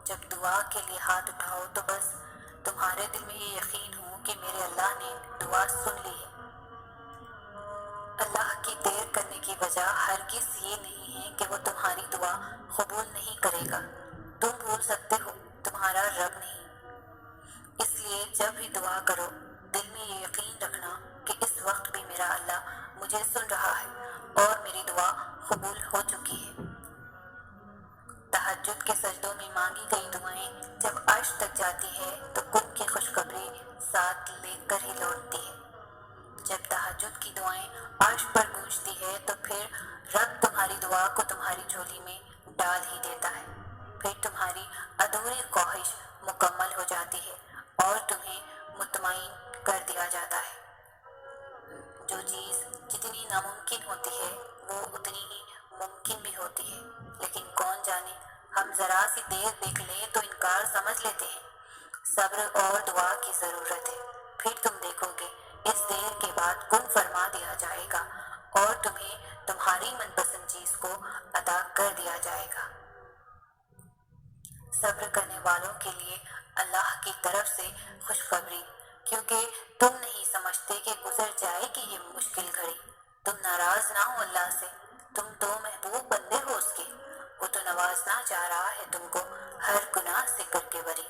جب دعا کے لیے ہاتھ اٹھاؤ تو بس تمہارے دل میں یہ یقین ہو کہ میرے اللہ نے دعا سن لی ہے۔ اللہ کی دیر کرنے کی وجہ ہرگز یہ نہیں ہے کہ وہ تمہاری دعا قبول نہیں کرے گا۔ تم بھول سکتے ہو، تمہارا رب نہیں۔ اس لیے جب بھی دعا کرو دل میں یہ یقین رکھنا کہ اس وقت بھی میرا اللہ مجھے سن رہا ہے اور میری دعا قبول ہو چکی ہے۔ تہجد کے سجدوں میں مانگی گئی دعائیں جب عرش تک جاتی ہے تو کن کی خوشخبری ساتھ لے کر ہی لوٹتی ہے۔ جب تہجد کی دعائیں عرش پر گونجتی ہے تو پھر رب تمہاری دعا کو تمہاری جھولی میں ڈال ہی دیتا ہے۔ پھر تمہاری ادھوری خواہش مکمل ہو جاتی ہے اور تمہیں مطمئن کر دیا جاتا ہے۔ جو چیز جتنی ناممکن ہوتی ہے وہ اتنی ہی ممکن بھی ہوتی ہے، لیکن کون جانے ہم ذرا سی دیر دیکھ لیں تو انکار سمجھ لیتے ہیں۔ صبر اور دعا کی ضرورت ہے، پھر تم دیکھو گے اس دیر کے بعد کن فرما دیا جائے گا اور تمہیں تمہاری من پسند چیز کو عطا کر دیا جائے گا۔ صبر کرنے والوں کے لیے اللہ کی طرف سے خوشخبری، کیونکہ تم نہیں سمجھتے کہ گزر جائے گی یہ مشکل گھڑی۔ تم ناراض نہ ہو اللہ سے، تم تو محبوب بندے ہو اس کے، وہ تو نوازنا چاہ رہا ہے تم کو ہر گناہ سے کر کے بری۔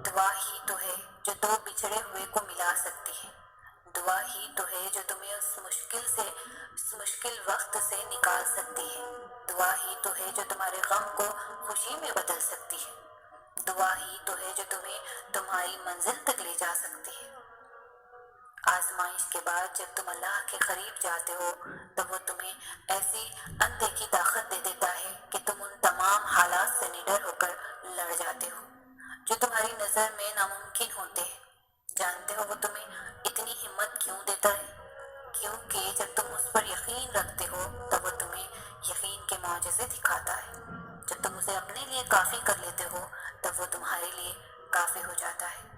دعا ہی تو ہے جو دو بچھڑے ہوئے کو ملا سکتی ہے، دعا ہی تو ہے جو تمہیں اس مشکل وقت سے نکال سکتی ہے، دعا ہی تو ہے جو تمہارے غم کو خوشی میں بدل سکتی ہے، دعا ہی تو ہے جو تمہیں تمہاری منزل تک لے جا سکتی ہے۔ آزمائش کے بعد جب تم اللہ کے قریب جاتے ہو تو وہ تمہیں ایسی اندیکھی طاقت دے دیتا ہے کہ تم ان تمام حالات سے نڈر ہو کر لڑ جاتے ہو جو تمہاری نظر میں ناممکن ہوتے ہیں۔ جانتے ہو وہ تمہیں اتنی ہمت کیوں دیتا ہے؟ کیونکہ جب تم اس پر یقین رکھتے ہو تو وہ تمہیں یقین کے معجزے دکھاتا ہے۔ جب تم اسے اپنے لیے کافی کر لیتے ہو تب وہ تمہارے لیے کافی ہو جاتا ہے۔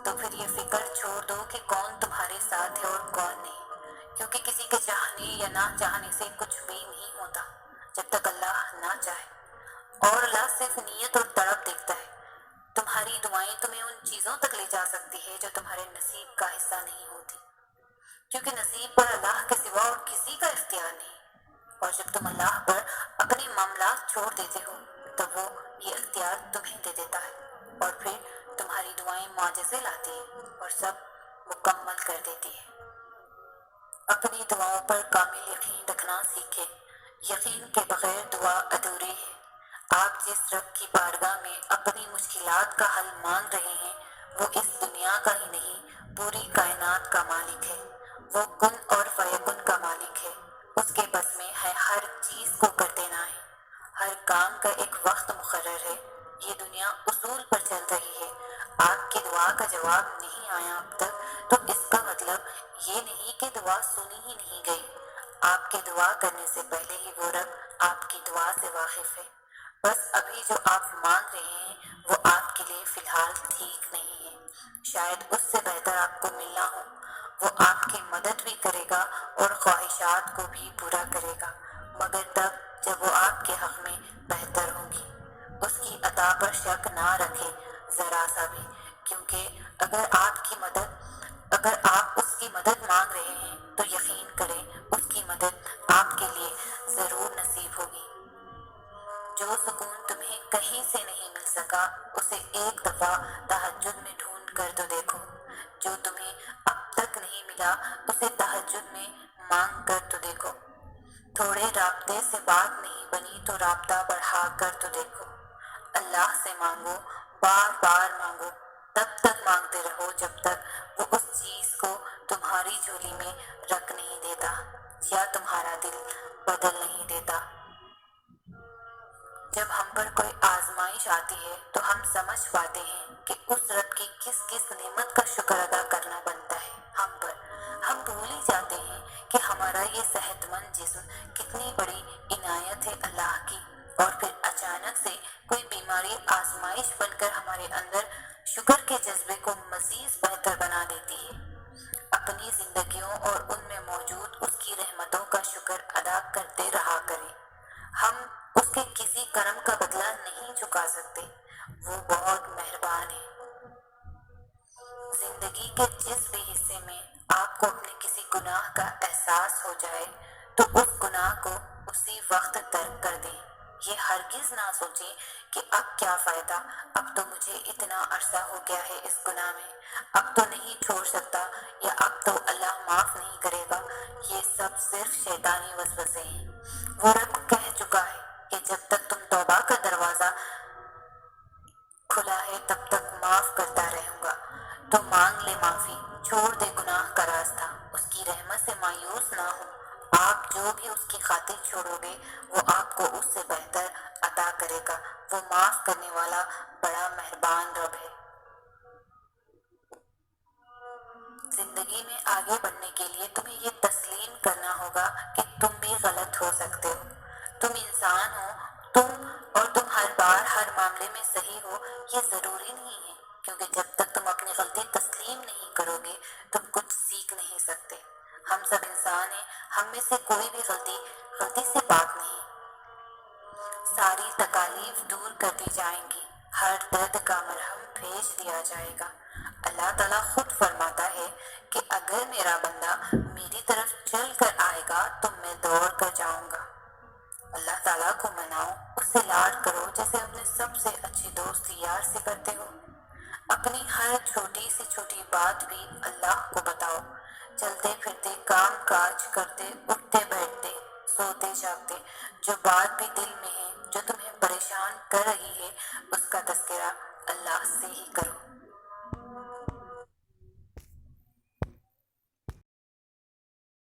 تو پھر یہ فکر چھوڑ دو کہ کون تمہارے ساتھ ہے اور کون نہیں، کیونکہ کسی کے چاہنے یا نہ چاہنے سے کچھ بھی نہیں ہوتا جب تک اللہ نہ چاہے، اور اللہ صرف نیت اور طلب دیکھتا ہے۔ تمہاری دعائیں تمہیں ان چیزوں تک لے جا سکتی ہے جو تمہارے نصیب کا حصہ نہیں ہوتی، کیونکہ نصیب پر اللہ کے سوا اور کسی کا اختیار نہیں، اور جب تم اللہ پر اپنے معاملات چھوڑ دیتے ہو تو وہ یہ اختیار تمہیں دے دیتا ہے اور پھر تمہاری دعائیں معجزے لاتی ہیں اور سب مکمل کر دیتی ہے۔ اپنی دعاؤں پر کامل یقین رکھنا سیکھیں، یقین کے بغیر دعا ادھوری ہے۔ آپ جس رب کی بارگاہ میں اپنی مشکلات کا حل مانگ رہے ہیں وہ اس دنیا کا ہی نہیں پوری کائنات کا مالک ہے، وہ کن اور فیکن کا مالک ہے، اس کے بس میں ہے ہر چیز کو کر دینا ہے، ہر کام کا ایک وقت مقرر ہے۔ یہ دنیا اصول پر چل رہی ہے، آپ کی دعا کا جواب نہیں آیا اب تک تو اس کا مطلب یہ نہیں کہ دعا سنی ہی نہیں گئی، آپ کے دعا کرنے سے پہلے ہی وہ رب آپ کی دعا سے واقف ہے، بس ابھی جو آپ مانگ رہے ہیں وہ آپ کے لیے فی الحال ٹھیک نہیں ہے، شاید اس سے بہتر آپ کو ملنا ہو، وہ آپ کی مدد بھی کرے گا اور خواہشات کو بھی پورا کرے گا، مگر تب جب وہ آپ کے حق میں بہتر ہوگی۔ اس کی عطا پر شک نہ رکھے ذرا سا بھی، کیونکہ اگر آپ اس کی مدد مانگ رہے ہیں تو یقین کریں اس کی مدد آپ کے لیے ضرور نصیب ہوگی۔ جو سکون تمہیں کہیں سے نہیں مل سکا اسے ایک دفعہ تہجد میں ڈھونڈ کر تو دیکھو، جو تمہیں اب تک نہیں ملا اسے تہجد میں مانگ کر تو دیکھو، تھوڑے رابطے سے بات نہیں بنی تو رابطہ بڑھا کر تو دیکھو۔ اللہ سے مانگو، بار بار مانگو، تب تک مانگتے رہو جب تک وہ اس چیز کو تمہاری جھولی میں رکھ نہیں دیتا یا تمہارا دل بدل نہیں دیتا۔ جب ہم پر کوئی آزمائش آتی ہے تو ہم سمجھ پاتے ہیں کہ اس رب کی کس کس نعمت کا شکر ادا کرنا بنتا ہے ہم پر۔ ہم بھول ہی جاتے ہیں کہ ہمارا یہ صحت مند جسم کتنی بڑی عنایت ہے اللہ کی، اور پھر اچانک سے کوئی بیماری آزمائش بن کر ہمارے اندر شکر کے جذبے کو مزید بہتر بنا دیتی ہے۔ اپنی زندگیوں اور ان میں موجود اس کی رحمتوں کا شکر ادا کرتے رہا کریں۔ ہم اس کے کسی کرم کا بدلہ نہیں چکا سکتے، وہ بہت مہربان ہے۔ زندگی کے جس بھی حصے میں آپ کو اپنے کسی گناہ کا احساس ہو جائے تو اس گناہ کو اسی وقت ترک کر دیں۔ یہ ہرگز نہ سوچیں کہ اب کیا فائدہ، اب تو مجھے اتنا عرصہ ہو گیا ہے اس گناہ میں، اب تو نہیں چھوڑ سکتا، یا اب تو اللہ معاف نہیں کرے گا۔ یہ سب صرف شیطانی وسوسے ہیں۔ وہ رب کہہ چکا ہے کہ جب تک تم توبہ کا دروازہ کھلا ہے تب تک معاف کرتا رہوں گا، تو مانگ لے معافی، چھوڑ دے گناہ کا راستہ، اس کی رحمت سے مایوس نہ ہو۔ آپ جو بھی اس کی خاطر چھوڑو گے وہ آپ کو اس سے بہتر عطا کرے گا۔ وہ معاف کرنے والا بڑا مہربان رب ہے۔ زندگی میں آگے بڑھنے کے لیے تمہیں یہ تسلیم کرنا ہوگا کہ تم بھی غلط ہو سکتے ہو۔ تم انسان ہو، اور تم ہر بار ہر معاملے میں صحیح ہو یہ ضروری نہیں ہے، کیونکہ جب تک تم اپنی غلطی تسلیم نہیں کرو گے تم کچھ سیکھ نہیں سکتے۔ ہم سب انسان ہیں، ہم میں سے کوئی بھی غلطی سے پاک نہیں۔ ساری تکالیف دور کر دی جائیں گی، ہر درد کا مرہم بھیج دیا جائے گا۔ اللہ تعالیٰ خود فرماتا ہے کہ اگر میرا بندہ میری طرف چل کر آئے گا تو میں دوڑ کر جاؤں گا۔ اللہ تعالیٰ کو مناؤ، اس سے لاڈ کرو جیسے اپنے سب سے اچھی دوست یار سے کرتے ہو۔ اپنی ہر چھوٹی سے چھوٹی بات بھی اللہ کو بتاؤ۔ چلتے پھرتے، کام کاج کرتے، اٹھتے بیٹھتے، سوتے جاگتے، جو بات بھی دل میں ہے جو تمہیں پریشان کر رہی ہے اس کا تذکرہ اللہ سے ہی کرو۔